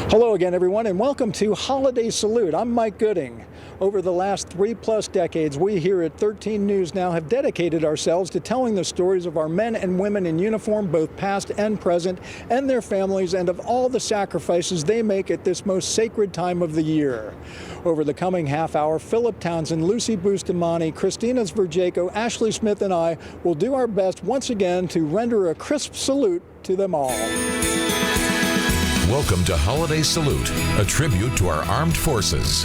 Hello again, everyone, and welcome to Holiday Salute. I'm Mike Gooding. Over the last 3+ decades, we here at 13 News Now have dedicated ourselves to telling the stories of our men and women in uniform, both past and present, and their families, and of all the sacrifices they make at this most sacred time of the year. Over the coming half hour, Philip Townsend, Lucy Bustamante, Kristina Zverjako, Ashley Smith, and I will do our best once again to render a crisp salute to them all. Welcome to Holiday Salute, a tribute to our armed forces.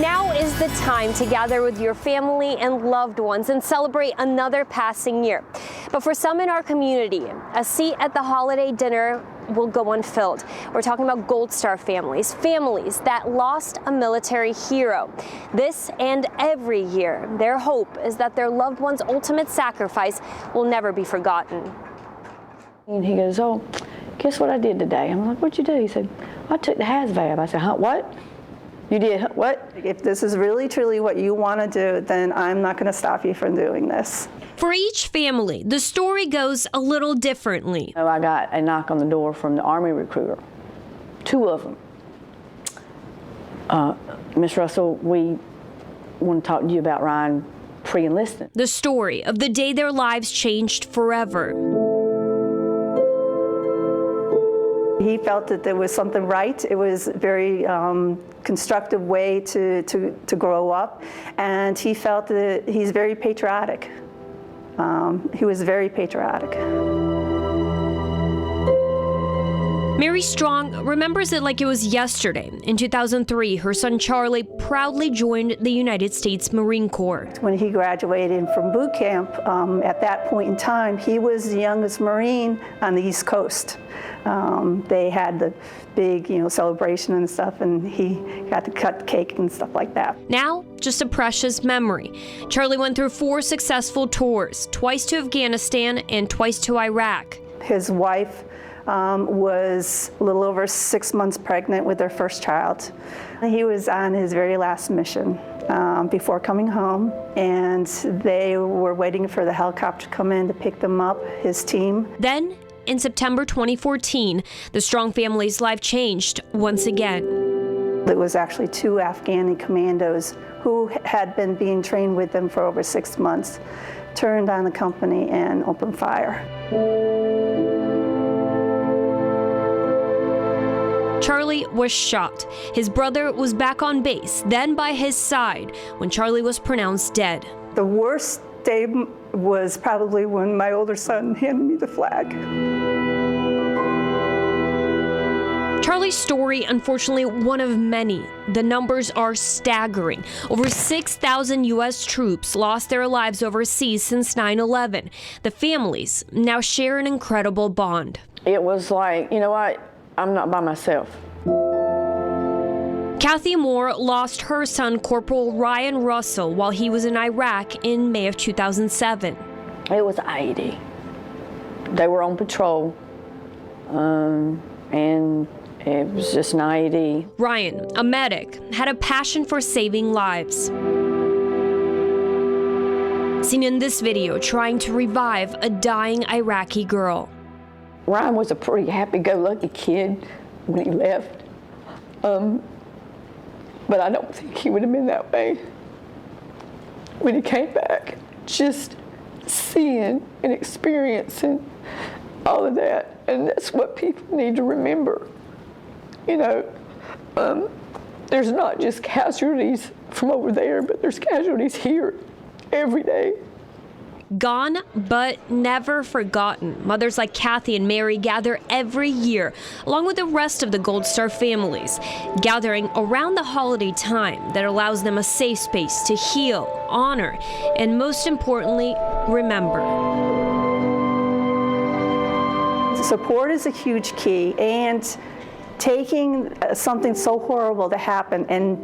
Now is the time to gather with your family and loved ones and celebrate another passing year. But for some in our community, a seat at the holiday dinner will go unfilled. We're talking about Gold Star families that lost a military hero. This and every year, their hope is that their loved one's ultimate sacrifice will never be forgotten. And he goes, "Oh, guess what I did today?" I'm like, "What'd you do?" He said, "I took the HAZVAB." I said, "Huh, what? You did what?" If this is really truly what you want to do, then I'm not going to stop you from doing this. For each family, the story goes a little differently. So I got a knock on the door from the Army recruiter, 2 of them. Miss Russell, we want to talk to you about Ryan pre-enlisting. The story of the day their lives changed forever. He felt that there was something right. It was a very constructive way to grow up, and he felt that he's very patriotic. He was very patriotic. Mary Strong remembers it like it was yesterday. In 2003, her son Charlie proudly joined the United States Marine Corps. When he graduated from boot camp, at that point in time, he was the youngest Marine on the East Coast. They had the big, celebration and stuff, and he got to cut cake and stuff like that. Now, just a precious memory. Charlie went through 4 successful tours, twice to Afghanistan and twice to Iraq. His wife was a little over 6 months pregnant with their first child. He was on his very last mission before coming home, and they were waiting for the helicopter to come in to pick them up, his team. Then, in September 2014, the Strong family's life changed once again. It was actually 2 Afghani commandos who had been being trained with them for over 6 months, turned on the company and opened fire. Charlie was shot. His brother was back on base, then by his side, when Charlie was pronounced dead. The worst day was probably when my older son handed me the flag. Charlie's story, unfortunately, one of many. The numbers are staggering. Over 6,000 U.S. troops lost their lives overseas since 9/11. The families now share an incredible bond. It was like, you know what? I'm not by myself. Kathy Moore lost her son, Corporal Ryan Russell, while he was in Iraq in May of 2007. It was 80. They were on patrol, and it was just 90. Ryan, a medic, had a passion for saving lives. Seen in this video trying to revive a dying Iraqi girl. Ryan was a pretty happy-go-lucky kid when he left, but I don't think he would have been that way when he came back. Just seeing and experiencing all of that, and that's what people need to remember. There's not just casualties from over there, but there's casualties here every day. Gone, but never forgotten. Mothers like Kathy and Mary gather every year, along with the rest of the Gold Star families, gathering around the holiday time that allows them a safe space to heal, honor, and most importantly, remember. Support is a huge key, and taking something so horrible to happen and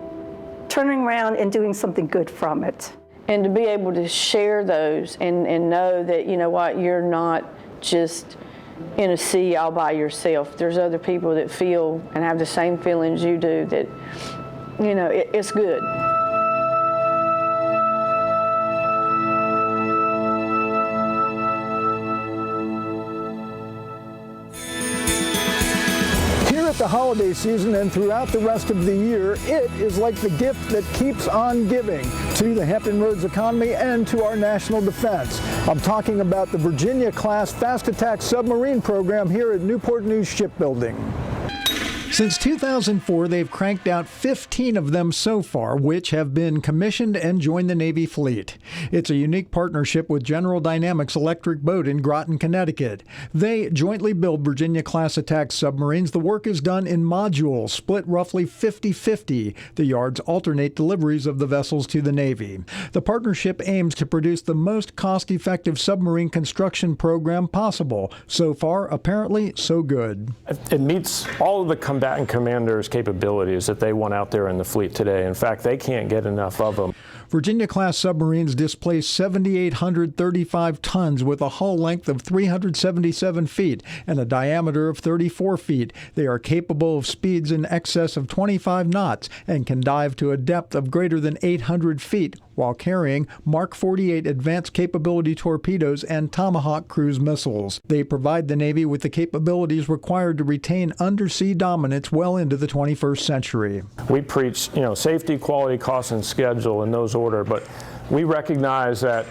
turning around and doing something good from it. And to be able to share those and know that, you know what, you're not just in a sea all by yourself. There's other people that feel and have the same feelings you do that, it's good. the holiday season and throughout the rest of the year, it is like the gift that keeps on giving to the Hampton Roads economy and to our national defense. I'm talking about the Virginia-class fast attack submarine program here at Newport News Shipbuilding. Since 2004, they've cranked out 15 of them so far, which have been commissioned and joined the Navy fleet. It's a unique partnership with General Dynamics Electric Boat in Groton, Connecticut. They jointly build Virginia-class attack submarines. The work is done in modules, split roughly 50-50. The yards alternate deliveries of the vessels to the Navy. The partnership aims to produce the most cost-effective submarine construction program possible. So far, apparently, so good. It meets all of the combatant commanders' capabilities that they want out there in the fleet today. In fact, they can't get enough of them. Virginia-class submarines displace 7,835 tons with a hull length of 377 feet and a diameter of 34 feet. They are capable of speeds in excess of 25 knots and can dive to a depth of greater than 800 feet while carrying Mark 48 advanced capability torpedoes and Tomahawk cruise missiles. They provide the Navy with the capabilities required to retain undersea dominance well into the 21st century. We preach, safety, quality, cost, and schedule in those order, but we recognize that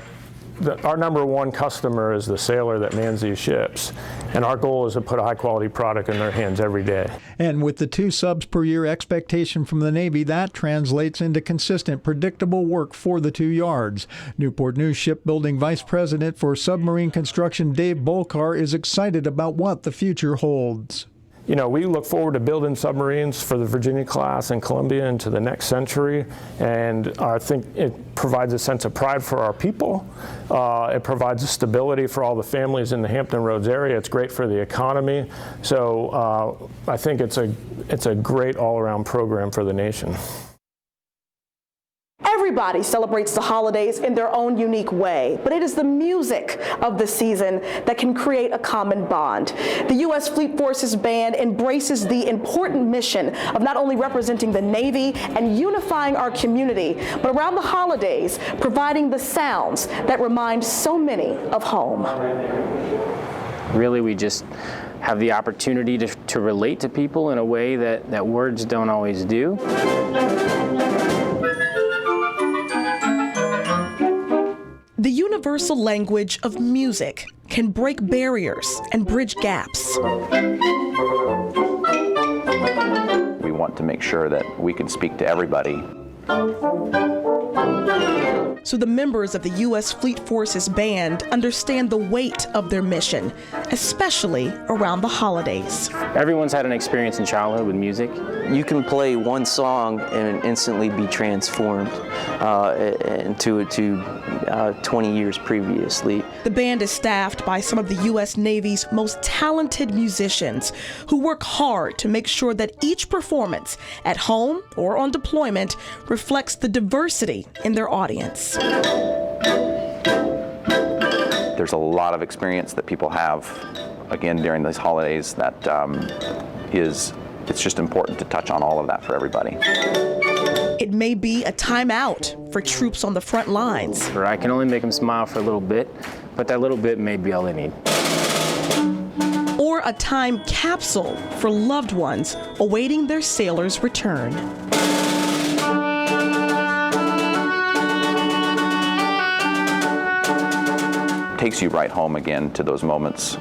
our number one customer is the sailor that mans these ships, and our goal is to put a high-quality product in their hands every day. And with the 2 subs per year expectation from the Navy, that translates into consistent, predictable work for the 2 yards. Newport News Shipbuilding Vice President for Submarine Construction Dave Bolkar is excited about what the future holds. We look forward to building submarines for the Virginia-class and Columbia into the next century, and I think it provides a sense of pride for our people. It provides a stability for all the families in the Hampton Roads area. It's great for the economy. So I think it's a great all-around program for the nation. Everybody celebrates the holidays in their own unique way, but it is the music of the season that can create a common bond. The U.S. Fleet Forces Band embraces the important mission of not only representing the Navy and unifying our community, but around the holidays, providing the sounds that remind so many of home. Really, we just have the opportunity to relate to people in a way that words don't always do. The universal language of music can break barriers and bridge gaps. We want to make sure that we can speak to everybody. So the members of the U.S. Fleet Forces Band understand the weight of their mission, especially around the holidays. Everyone's had an experience in childhood with music. You can play one song and instantly be transformed into 20 years previously. The band is staffed by some of the U.S. Navy's most talented musicians who work hard to make sure that each performance at home or on deployment reflects the diversity in their audience. There's a lot of experience that people have, again, during these holidays that it's just important to touch on all of that for everybody. It may be a time out for troops on the front lines. I can only make them smile for a little bit, but that little bit may be all they need. Or a time capsule for loved ones awaiting their sailor's return. Takes you right home again to those moments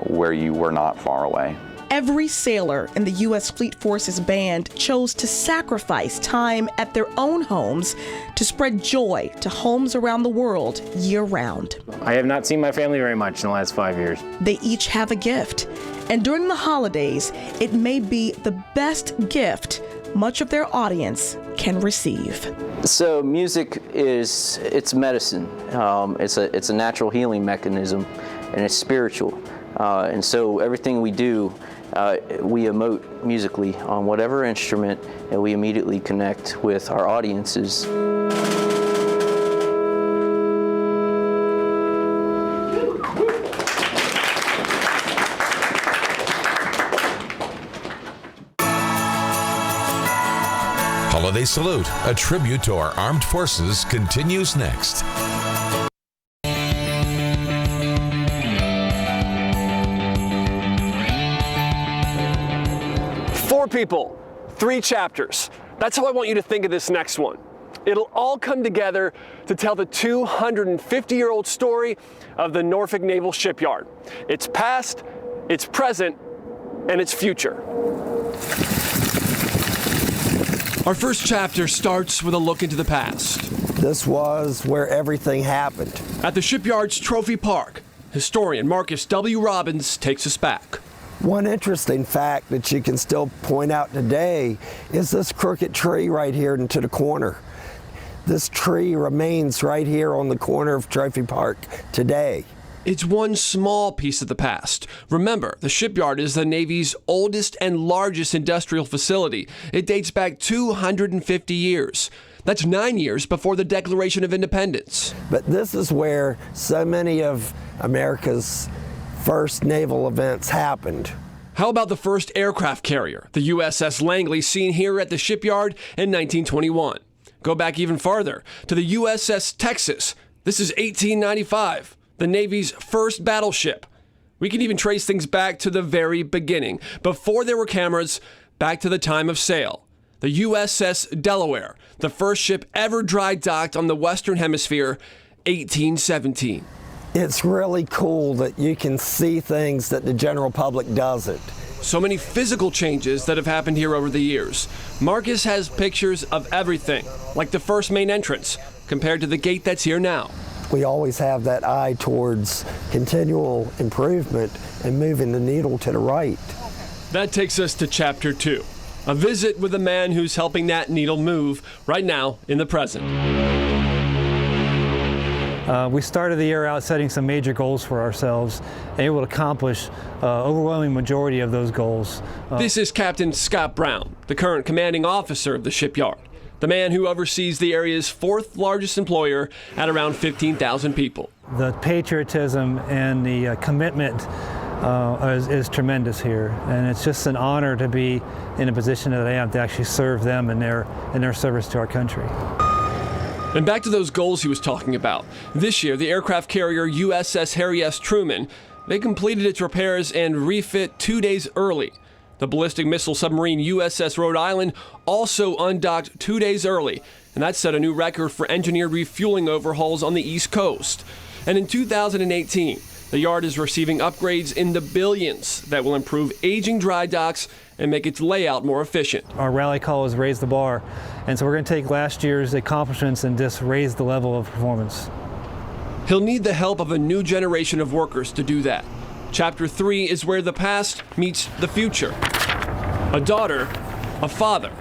where you were not far away. Every sailor in the U.S. Fleet Forces Band chose to sacrifice time at their own homes to spread joy to homes around the world year-round. I have not seen my family very much in the last 5 years. They each have a gift, and during the holidays, it may be the best gift much of their audience can receive. So music it's medicine. It's a natural healing mechanism, and it's spiritual. And so everything we do, we emote musically on whatever instrument, and we immediately connect with our audiences. Holiday Salute, a tribute to our armed forces, continues next. 4 people, 3 chapters. That's how I want you to think of this next one. It'll all come together to tell the 250-year-old story of the Norfolk Naval Shipyard. Its past, its present, and its future. Our first chapter starts with a look into the past. This was where everything happened. At the shipyard's Trophy Park, historian Marcus W. Robbins takes us back. One interesting fact that you can still point out today is this crooked tree right here into the corner. This tree remains right here on the corner of Trophy Park today. It's one small piece of the past. Remember, the shipyard is the Navy's oldest and largest industrial facility. It dates back 250 years. That's 9 years before the Declaration of Independence. But this is where so many of America's first naval events happened. How about the first aircraft carrier, the USS Langley, seen here at the shipyard in 1921? Go back even farther to the USS Texas. This is 1895, the Navy's first battleship. We can even trace things back to the very beginning, before there were cameras, back to the time of sail. The USS Delaware, the first ship ever dry docked on the Western Hemisphere, 1817. It's really cool that you can see things that the general public doesn't. So many physical changes that have happened here over the years. Marcus has pictures of everything, like the first main entrance, compared to the gate that's here now. We always have that eye towards continual improvement and moving the needle to the right. That takes us to Chapter 2, a visit with a man who's helping that needle move right now in the present. We started the year out setting some major goals for ourselves and able to accomplish overwhelming majority of those goals. This is Captain Scott Brown, the current commanding officer of the shipyard, the man who oversees the area's 4th largest employer at around 15,000 people. The patriotism and the commitment is tremendous here, and it's just an honor to be in a position that I am to actually serve them in their service to our country. And back to those goals he was talking about. This year, the aircraft carrier USS Harry S. Truman, they completed its repairs and refit 2 days early. The ballistic missile submarine USS Rhode Island also undocked 2 days early, and that set a new record for engineered refueling overhauls on the East Coast. And in 2018, the yard is receiving upgrades in the billions that will improve aging dry docks and make its layout more efficient. Our rally call is Raise the Bar, and so we're going to take last year's accomplishments and just raise the level of performance. He'll need the help of a new generation of workers to do that. Chapter 3 is where the past meets the future. A daughter, a father,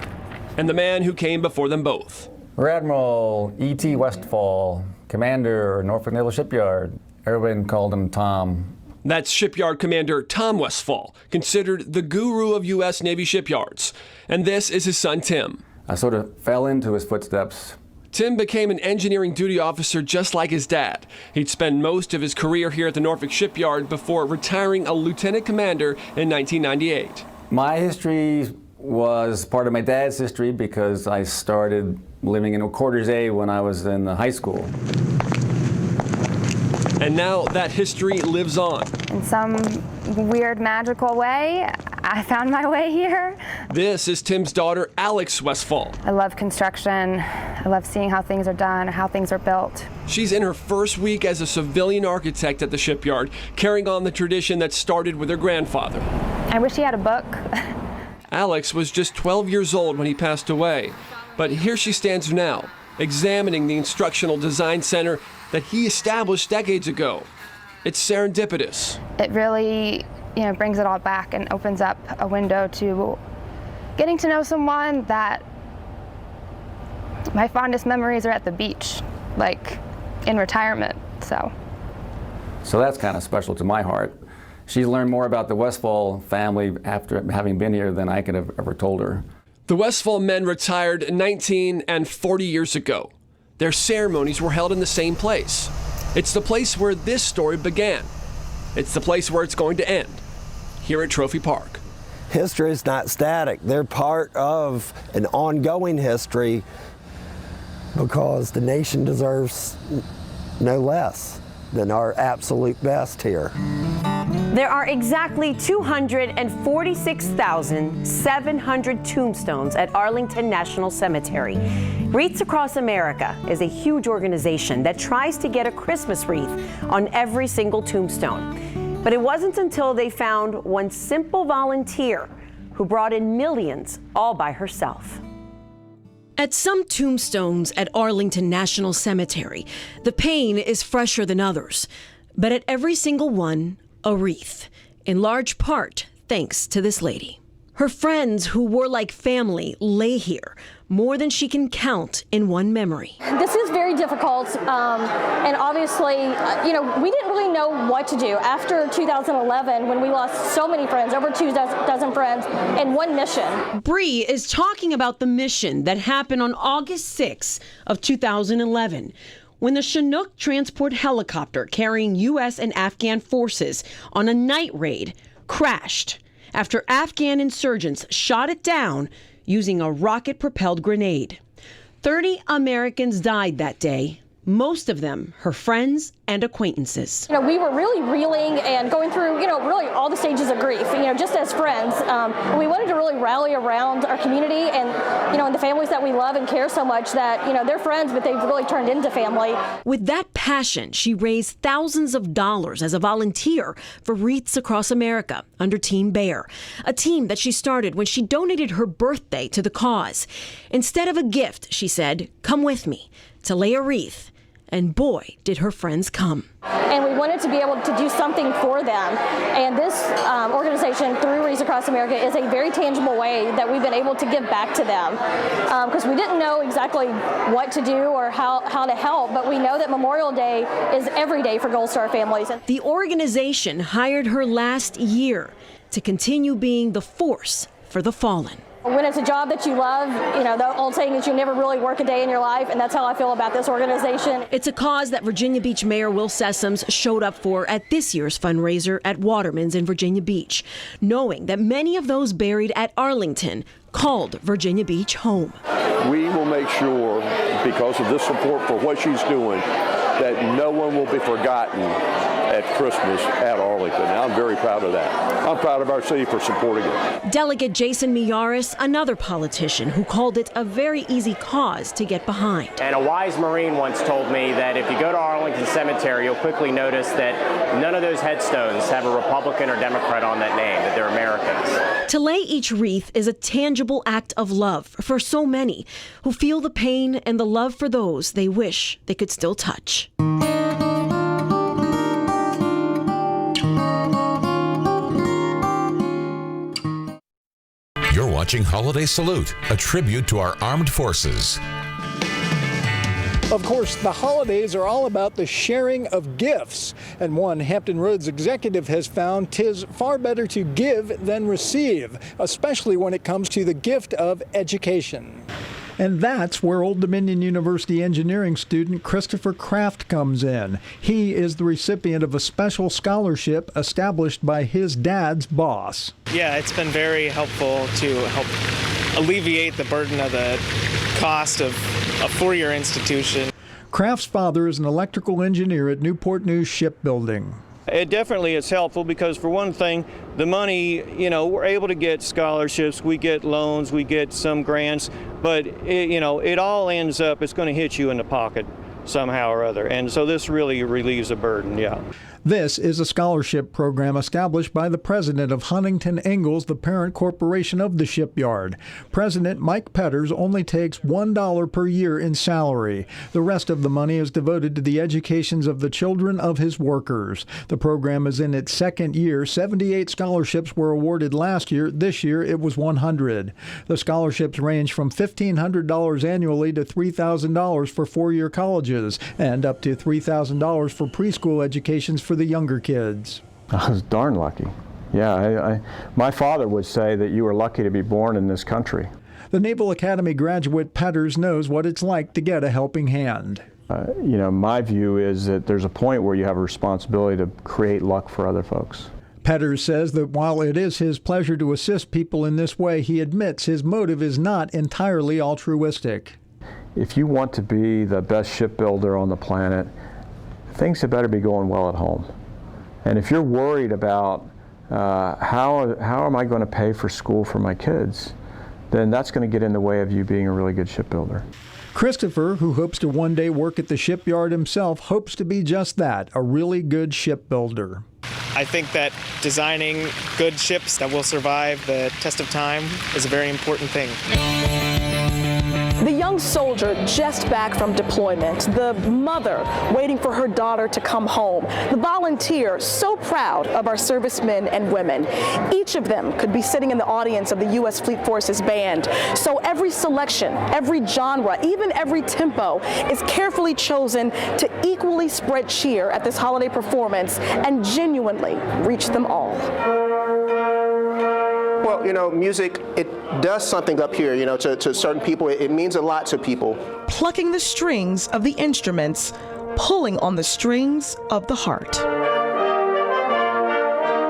and the man who came before them both. Rear Admiral E.T. Westfall, Commander, Norfolk Naval Shipyard. Everyone called him Tom. That's Shipyard Commander Tom Westfall, considered the guru of U.S. Navy shipyards. And this is his son, Tim. I sort of fell into his footsteps. Tim became an engineering duty officer just like his dad. He'd spend most of his career here at the Norfolk Shipyard before retiring a lieutenant commander in 1998. My history was part of my dad's history because I started living in Quarters A when I was in high school. And now that history lives on. In some weird, magical way, I found my way here. This is Tim's daughter, Alex Westfall. I love construction. I love seeing how things are done, how things are built. She's in her first week as a civilian architect at the shipyard, carrying on the tradition that started with her grandfather. I wish he had a book. Alex was just 12 years old when he passed away, but here she stands now, examining the instructional design center that he established decades ago. It's serendipitous. It really, brings it all back and opens up a window to getting to know someone that my fondest memories are at the beach, like in retirement, so. So that's kind of special to my heart. She's learned more about the Westfall family after having been here than I could have ever told her. The Westfall men retired 19 and 40 years ago. Their ceremonies were held in the same place. It's the place where this story began. It's the place where it's going to end, here at Trophy Park. History is not static. They're part of an ongoing history because the nation deserves no less than our absolute best here. There are exactly 246,700 tombstones at Arlington National Cemetery. Wreaths Across America is a huge organization that tries to get a Christmas wreath on every single tombstone. But it wasn't until they found one simple volunteer who brought in millions all by herself. At some tombstones at Arlington National Cemetery, the pain is fresher than others. But at every single one, a wreath, in large part thanks to this lady. Her friends who were like family lay here, more than she can count in one memory. This is very difficult, and obviously, we didn't really know what to do after 2011 when we lost so many friends, over 2 dozen friends, in one mission. Bree is talking about the mission that happened on August 6 of 2011. When the Chinook transport helicopter carrying U.S. and Afghan forces on a night raid crashed after Afghan insurgents shot it down using a rocket-propelled grenade. 30 Americans died that day, most of them her friends and acquaintances. We were really reeling and going through, really all the stages of grief, just as friends. We wanted to really rally around our community and, and the families that we love and care so much that, they're friends, but they've really turned into family. With that passion, she raised thousands of dollars as a volunteer for Wreaths Across America under Team Bear, a team that she started when she donated her birthday to the cause. Instead of a gift, she said, "Come with me to lay a wreath." And boy, did her friends come. And we wanted to be able to do something for them. And this organization, through Wreaths Across America, is a very tangible way that we've been able to give back to them. Because we didn't know exactly what to do or how to help, but we know that Memorial Day is every day for Gold Star families. The organization hired her last year to continue being the force for the fallen. When it's a job that you love, the old saying is you never really work a day in your life, and that's how I feel about this organization. It's a cause that Virginia Beach Mayor Will Sessoms showed up for at this year's fundraiser at Waterman's in Virginia Beach, knowing that many of those buried at Arlington called Virginia Beach home. We will make sure, because of this support for what she's doing, that no one will be forgotten at Christmas at Arlington. And I'm very proud of that. I'm proud of our city for supporting it. Delegate Jason Miyares, another politician who called it a very easy cause to get behind. And a wise Marine once told me that if you go to Arlington Cemetery, you'll quickly notice that none of those headstones have a Republican or Democrat on that name, that they're Americans. To lay each wreath is a tangible act of love for so many who feel the pain and the love for those they wish they could still touch. You're watching Holiday Salute, a tribute to our armed forces. Of course, the holidays are all about the sharing of gifts. And one Hampton Roads executive has found 'tis far better to give than receive, especially when it comes to the gift of education. And that's where Old Dominion University engineering student Christopher Kraft comes in. He is the recipient of a special scholarship established by his dad's boss. Yeah, it's been very helpful to help alleviate the burden of the cost of a four-year institution. Kraft's father is an electrical engineer at Newport News Shipbuilding. It definitely is helpful because, for one thing, the money, we're able to get scholarships, we get loans, we get some grants, but, it all ends up, it's going to hit you in the pocket somehow or other. And so this really relieves a burden, yeah. This is a scholarship program established by the president of Huntington Ingalls, the parent corporation of the shipyard. President Mike Petters only takes $1 per year in salary. The rest of the money is devoted to the educations of the children of his workers. The program is in its second year. 78 scholarships were awarded last year. This year it was 100. The scholarships range from $1,500 annually to $3,000 for four-year colleges and up to $3,000 for preschool educations for the younger kids. I was darn lucky. Yeah, my father would say that you were lucky to be born in this country. The Naval Academy graduate Petters knows what it's like to get a helping hand. My view is that there's a point where you have a responsibility to create luck for other folks. Petters says that while it is his pleasure to assist people in this way, he admits his motive is not entirely altruistic. If you want to be the best shipbuilder on the planet, things had better be going well at home. And if you're worried about how am I going to pay for school for my kids, then that's going to get in the way of you being a really good shipbuilder. Christopher, who hopes to one day work at the shipyard himself, hopes to be just that, a really good shipbuilder. I think that designing good ships that will survive the test of time is a very important thing. The young soldier just back from deployment, the mother waiting for her daughter to come home, the volunteer so proud of our servicemen and women. Each of them could be sitting in the audience of the U.S. Fleet Forces Band. So every selection, every genre, even every tempo is carefully chosen to equally spread cheer at this holiday performance and genuinely reach them all. Well, you know, music, it does something up here, you know, to certain people. It means a lot to people. Plucking the strings of the instruments, pulling on the strings of the heart.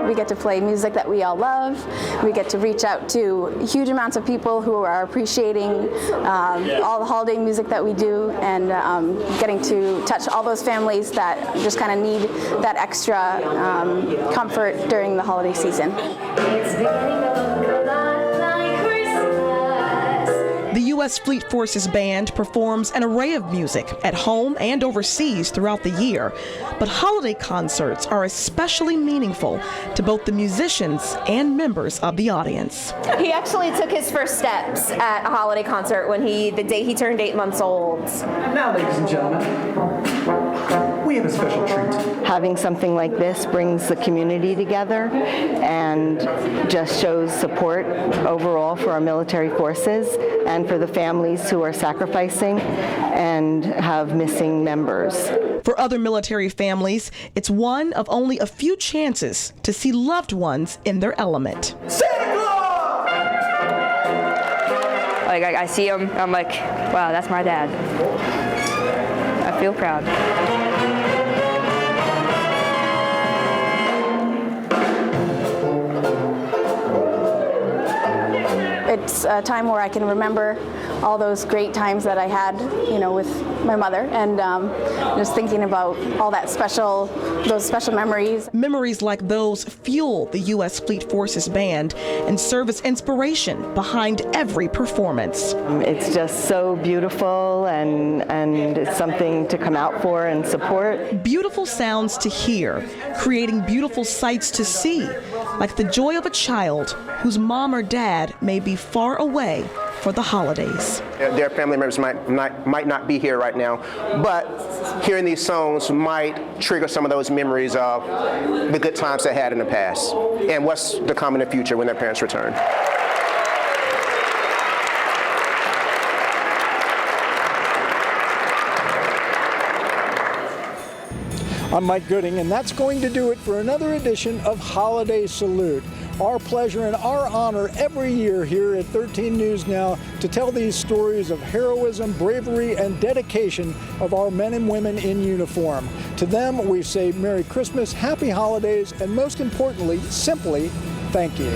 We get to play music that we all love. We get to reach out to huge amounts of people who are appreciating all the holiday music that we do, and getting to touch all those families that just kind of need that extra comfort during the holiday season. The U.S. Fleet Forces Band performs an array of music at home and overseas throughout the year, but holiday concerts are especially meaningful to both the musicians and members of the audience. He actually took his first steps at a holiday concert when the day he turned 8 months old. Now, ladies and gentlemen, we have a special treat. Having something like this brings the community together and just shows support overall for our military forces and for the families who are sacrificing and have missing members. For other military families, it's one of only a few chances to see loved ones in their element. Like I see him, I'm like, wow, that's my dad. I feel proud. It's a time where I can remember all those great times that I had, you know, with my mother, and just thinking about all those special memories. Memories like those fuel the U.S. Fleet Forces Band and serve as inspiration behind every performance. It's just so beautiful, and it's something to come out for and support. Beautiful sounds to hear, creating beautiful sights to see, like the joy of a child whose mom or dad may be far away for the holidays. Their family members might not be here right now, but hearing these songs might trigger some of those memories of the good times they had in the past and what's to come in the future when their parents return. I'm Mike Gooding, and that's going to do it for another edition of Holiday Salute. Our pleasure and our honor every year here at 13 News Now to tell these stories of heroism, bravery, and dedication of our men and women in uniform. To them, we say Merry Christmas, Happy Holidays, and most importantly, simply, thank you.